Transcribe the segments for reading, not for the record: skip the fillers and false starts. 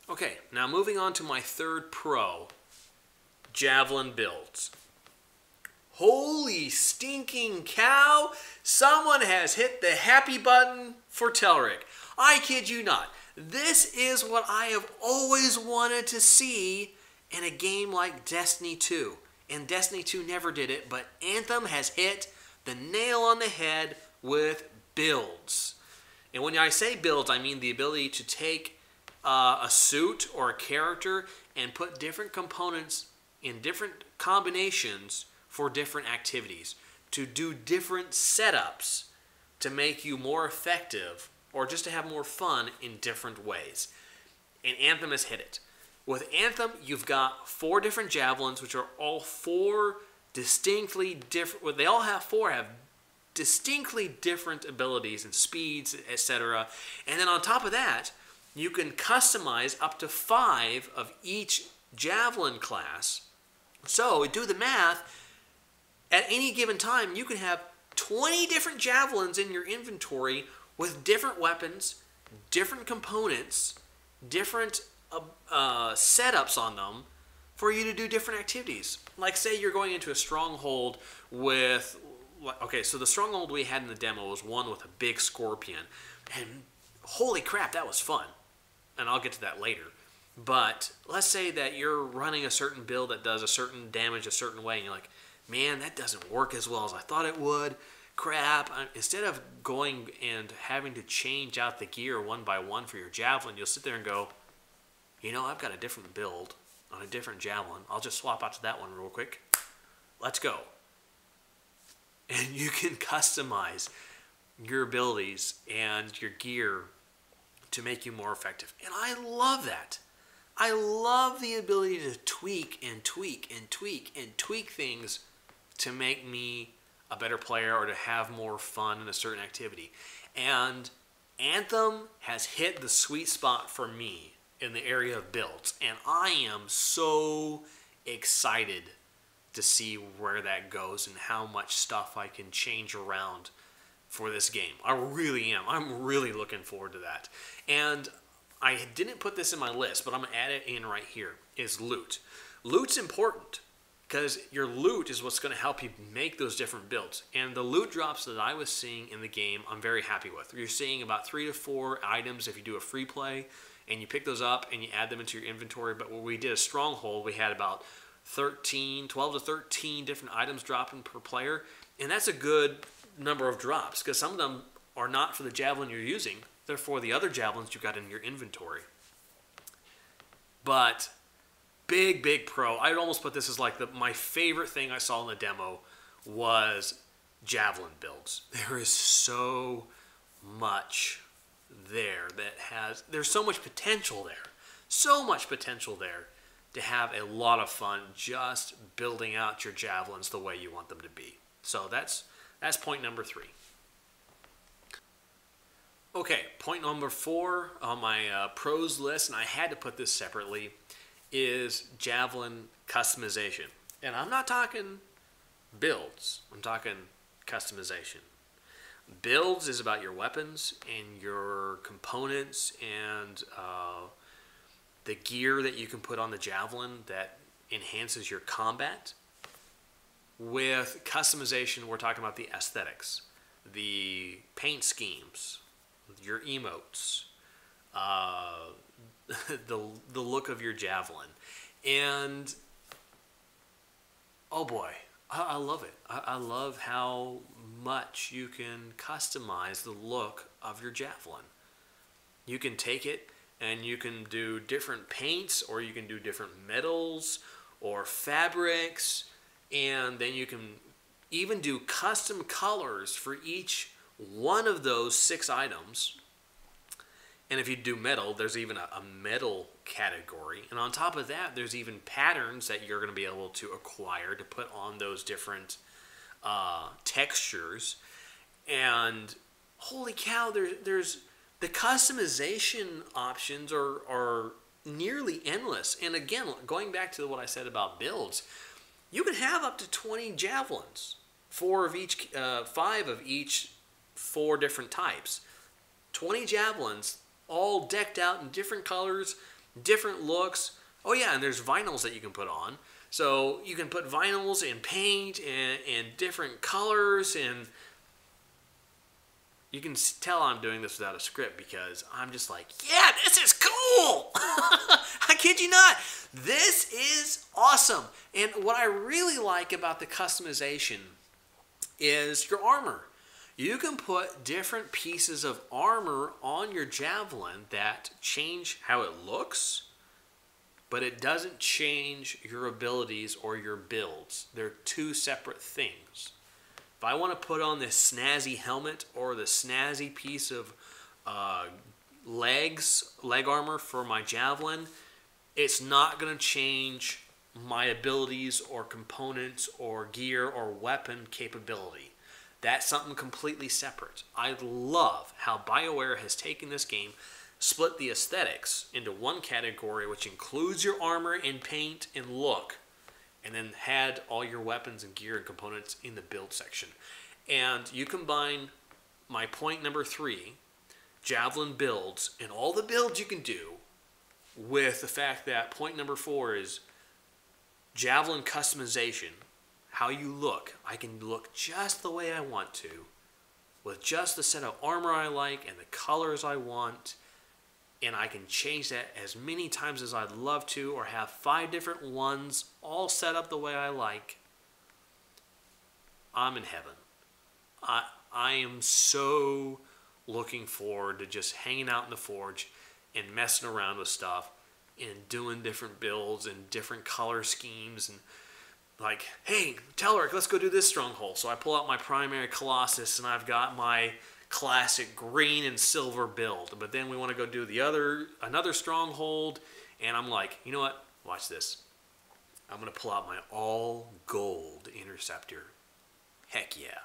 Okay, now moving on to my third pro, javelin builds. Holy stinking cow! Someone has hit the happy button for Telric. I kid you not. This is what I have always wanted to see in a game like Destiny 2. And Destiny 2 never did it, but Anthem has hit the nail on the head with builds. And when I say builds, I mean the ability to take a suit or a character and put different components in different combinations for different activities, to do different setups to make you more effective or just to have more fun in different ways. And Anthem has hit it. With Anthem, you've got 4 different javelins, which are all 4 distinctly different. Well, they all have 4 have distinctly different abilities and speeds, etc. And then on top of that, you can customize up to 5 of each javelin class. So do the math. At any given time, you can have 20 different javelins in your inventory with different weapons, different components, different setups on them for you to do different activities. Like say you're going into a stronghold with, okay, so the stronghold we had in the demo was one with a big scorpion. And holy crap, that was fun. And I'll get to that later. But let's say that you're running a certain build that does a certain damage a certain way, and you're like, man, that doesn't work as well as I thought it would. Crap. Instead of going and having to change out the gear one by one for your javelin, you'll sit there and go, you know, I've got a different build on a different javelin. I'll just swap out to that one real quick. Let's go. And you can customize your abilities and your gear to make you more effective. And I love that. I love the ability to tweak and tweak and tweak and tweak things to make me a better player or to have more fun in a certain activity. And Anthem has hit the sweet spot for me in the area of builds. And I am so excited to see where that goes and how much stuff I can change around for this game. I really am. I'm really looking forward to that. And I didn't put this in my list, but I'm going to add it in right here, is loot. Loot's important because your loot is what's going to help you make those different builds. And the loot drops that I was seeing in the game, I'm very happy with. You're seeing about 3 to 4 items if you do a free play, and you pick those up and you add them into your inventory. But when we did a stronghold, we had about 12 to 13 different items dropping per player. And that's a good number of drops because some of them are not for the javelin you're using. They're for the other javelins you've got in your inventory. But big pro. I'd almost put this as like my favorite thing I saw in the demo was javelin builds. There is so much there there's so much potential there. So much potential there to have a lot of fun just building out your javelins the way you want them to be. So that's point number 3. Okay, point number 4 on my pros list, and I had to put this separately, is javelin customization. And I'm not talking builds, I'm talking customization. Builds is about your weapons and your components and the gear that you can put on the javelin that enhances your combat. With customization, we're talking about the aesthetics, the paint schemes, your emotes, the look of your javelin. And oh boy, I love it. I love how much you can customize the look of your javelin. You can take it and you can do different paints, or you can do different metals or fabrics, and then you can even do custom colors for each one of those 6 items. And if you do metal, there's even a metal category. And on top of that, there's even patterns that you're going to be able to acquire to put on those different textures. And holy cow, there's the customization options are nearly endless. And again, going back to what I said about builds, you can have up to 20 javelins, 5 of each 4 different types. 20 javelins, all decked out in different colors, different looks. Oh yeah, and there's vinyls that you can put on. So you can put vinyls and paint and different colors, and you can tell I'm doing this without a script because I'm just like, yeah, this is cool. I kid you not. This is awesome. And what I really like about the customization is your armor. You can put different pieces of armor on your javelin that change how it looks, but it doesn't change your abilities or your builds. They're two separate things. If I want to put on this snazzy helmet or the snazzy piece of leg armor for my javelin, it's not going to change my abilities or components or gear or weapon capability. That's something completely separate. I love how BioWare has taken this game, split the aesthetics into one category, which includes your armor and paint and look, and then had all your weapons and gear and components in the build section. And you combine my point number 3, javelin builds, and all the builds you can do, with the fact that point number 4 is javelin customization. How you look. I can look just the way I want to, with just the set of armor I like and the colors I want, and I can change that as many times as I'd love to, or have 5 different ones all set up the way I like. I'm in heaven. I am so looking forward to just hanging out in the forge and messing around with stuff and doing different builds and different color schemes, and like, hey, Telric, let's go do this stronghold. So I pull out my primary Colossus, and I've got my classic green and silver build. But then we want to go do another stronghold, and I'm like, you know what? Watch this. I'm going to pull out my all gold interceptor. Heck yeah.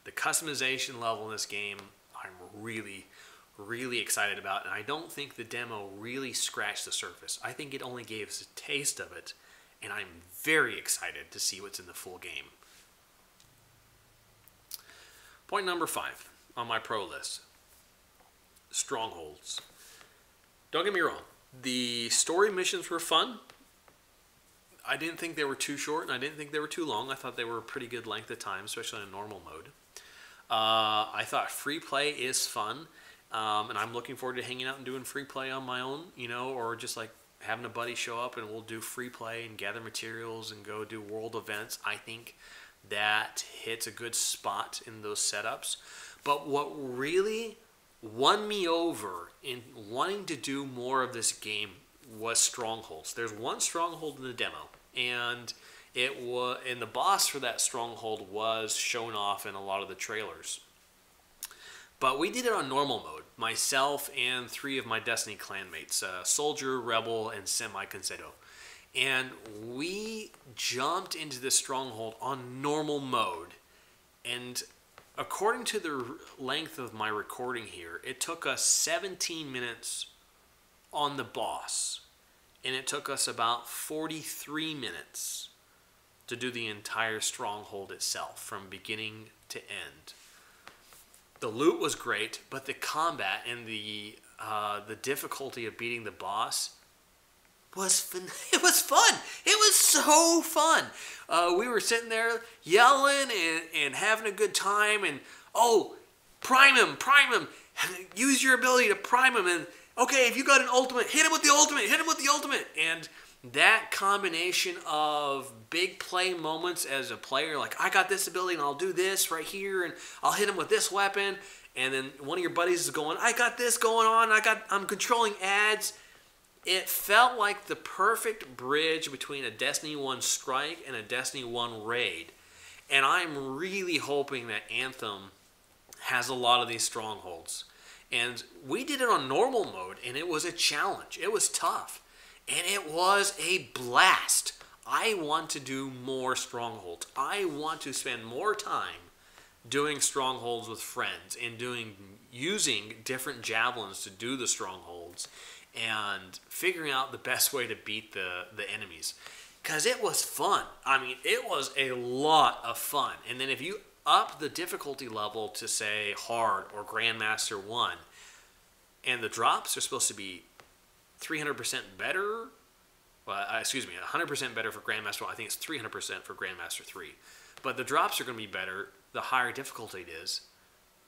The customization level in this game, I'm really, really excited about, and I don't think the demo really scratched the surface. I think it only gave us a taste of it, and I'm very excited to see what's in the full game. Point number 5 on my pro list. Strongholds. Don't get me wrong. The story missions were fun. I didn't think they were too short, and I didn't think they were too long. I thought they were a pretty good length of time, especially in normal mode. I thought free play is fun, and I'm looking forward to hanging out and doing free play on my own, you know, or just like having a buddy show up and we'll do free play and gather materials and go do world events. I think that hits a good spot in those setups. But what really won me over in wanting to do more of this game was strongholds. There's one stronghold in the demo, and the boss for that stronghold was shown off in a lot of the trailers. But we did it on normal mode, myself and 3 of my Destiny clanmates, Soldier, Rebel, and Semi-Concedo. And we jumped into this stronghold on normal mode. And according to the length of my recording here, it took us 17 minutes on the boss. And it took us about 43 minutes to do the entire stronghold itself, from beginning to end. The loot was great, but the combat and the difficulty of beating the boss was fun. It was fun. It was so fun. We were sitting there yelling and having a good time. And oh, prime him. Use your ability to prime him. And okay, if you got an ultimate, hit him with the ultimate. And that combination of big play moments as a player, like I got this ability and I'll do this right here and I'll hit him with this weapon, and then one of your buddies is going, I got this going on, I'm controlling ads. It felt like the perfect bridge between a Destiny 1 strike and a Destiny 1 raid. And I'm really hoping that Anthem has a lot of these strongholds. And we did it on normal mode, and it was a challenge. It was tough. And it was a blast. I want to do more strongholds. I want to spend more time doing strongholds with friends and using different javelins to do the strongholds and figuring out the best way to beat the enemies. Because it was fun. I mean, it was a lot of fun. And then if you up the difficulty level to, say, hard or Grandmaster 1, and the drops are supposed to be 300% better. Well, excuse me, 100% better for Grandmaster 1. I think it's 300% for Grandmaster 3. But the drops are going to be better the higher difficulty it is.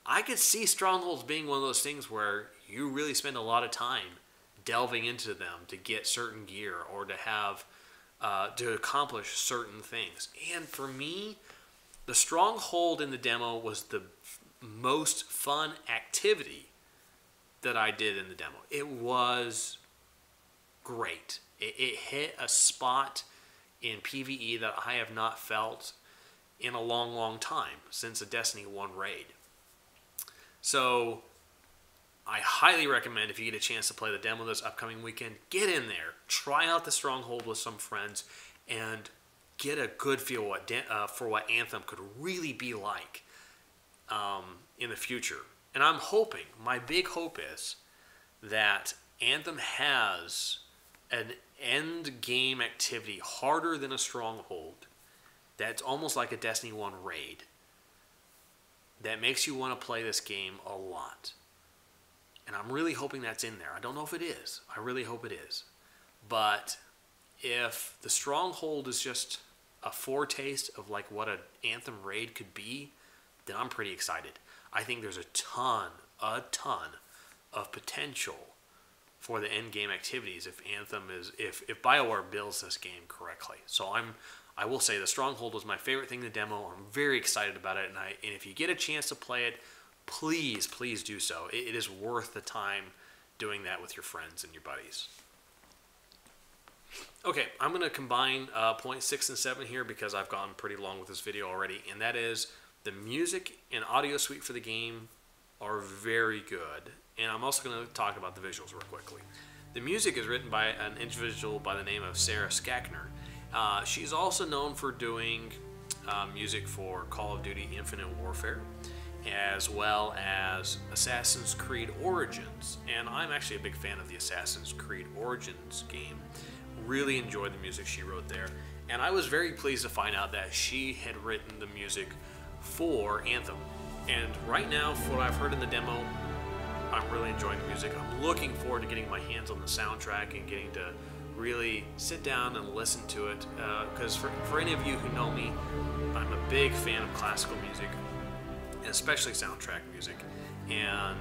I could see Strongholds being one of those things where you really spend a lot of time delving into them to get certain gear or to have to accomplish certain things. And for me, the Stronghold in the demo was the most fun activity that I did in the demo. It was great. It hit a spot in PvE that I have not felt in a long, long time, since a Destiny 1 raid. So I highly recommend, if you get a chance to play the demo this upcoming weekend, get in there, try out the Stronghold with some friends, and get a good feel for what Anthem could really be like in the future. And I'm hoping, my big hope is that Anthem has an end game activity harder than a Stronghold that's almost like a Destiny 1 raid that makes you want to play this game a lot. And I'm really hoping that's in there. I don't know if it is. I really hope it is. But if the Stronghold is just a foretaste of like what an Anthem raid could be, then I'm pretty excited. I think there's a ton of potential for the end game activities if if BioWare builds this game correctly. So I will say the Stronghold was my favorite thing in the demo. I'm very excited about it, and if you get a chance to play it, please do so. It is worth the time doing that with your friends and your buddies. Okay, I'm going to combine points 6 and 7 here because I've gone pretty long with this video already, and that is the music and audio suite for the game are very good, and I'm also going to talk about the visuals real quickly. The music is written by an individual by the name of Sarah Skachner. She's also known for doing music for Call of Duty Infinite Warfare, as well as Assassin's Creed Origins. And I'm actually a big fan of the Assassin's Creed Origins game. Really enjoyed the music she wrote there. And I was very pleased to find out that she had written the music for Anthem. And right now, from what I've heard in the demo, I'm really enjoying the music. I'm looking forward to getting my hands on the soundtrack and getting to really sit down and listen to it. Because for any of you who know me, I'm a big fan of classical music, especially soundtrack music, and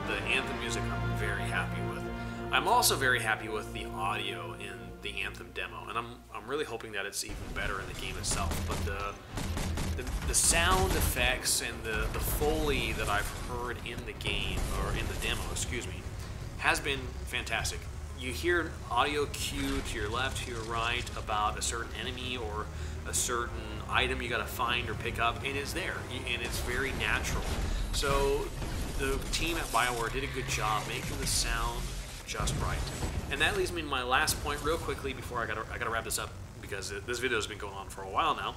the Anthem music I'm very happy with. I'm also very happy with the audio in the Anthem demo, and I'm really hoping that it's even better in the game itself. But the sound effects and the Foley that I've heard in the game, or in the demo, excuse me, has been fantastic. You hear audio cue to your left, to your right about a certain enemy or a certain item you got to find or pick up, and it's there, and it's very natural. So the team at BioWare did a good job making the sound just right. And that leads me to my last point real quickly before I gotta wrap this up, because this video has been going on for a while now.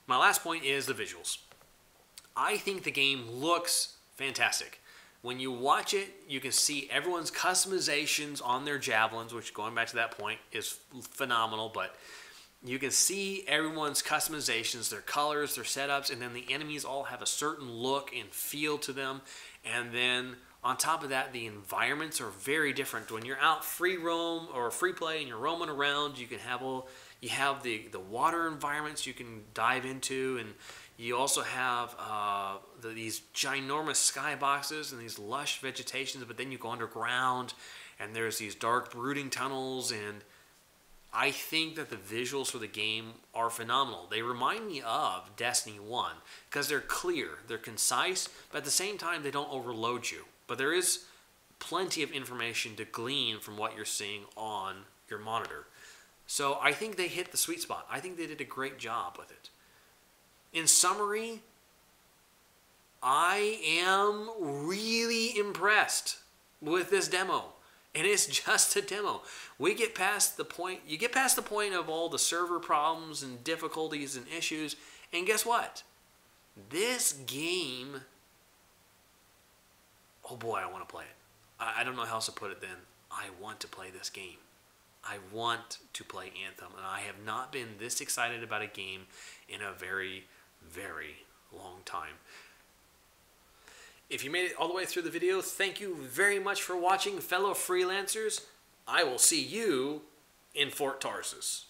My last point is the visuals. I think the game looks fantastic. When you watch it, you can see everyone's customizations on their javelins, which, going back to that point, is phenomenal. But you can see everyone's customizations, their colors, their setups, and then the enemies all have a certain look and feel to them. And then on top of that, the environments are very different. When you're out free roam or free play and you're roaming around, you can have the water environments you can dive into, and you also have these ginormous skyboxes and these lush vegetations, but then you go underground and there's these dark brooding tunnels, and I think that the visuals for the game are phenomenal. They remind me of Destiny 1 because they're clear, they're concise, but at the same time they don't overload you. But there is plenty of information to glean from what you're seeing on your monitor. So I think they hit the sweet spot. I think they did a great job with it. In summary, I am really impressed with this demo. And it's just a demo. You get past the point of all the server problems and difficulties and issues, and guess what? This game, oh boy, I want to play it. I don't know how else to put it then. I want to play this game. I want to play Anthem, and I have not been this excited about a game in a very, very long time. If you made it all the way through the video, thank you very much for watching, fellow freelancers. I will see you in Fort Tarsus.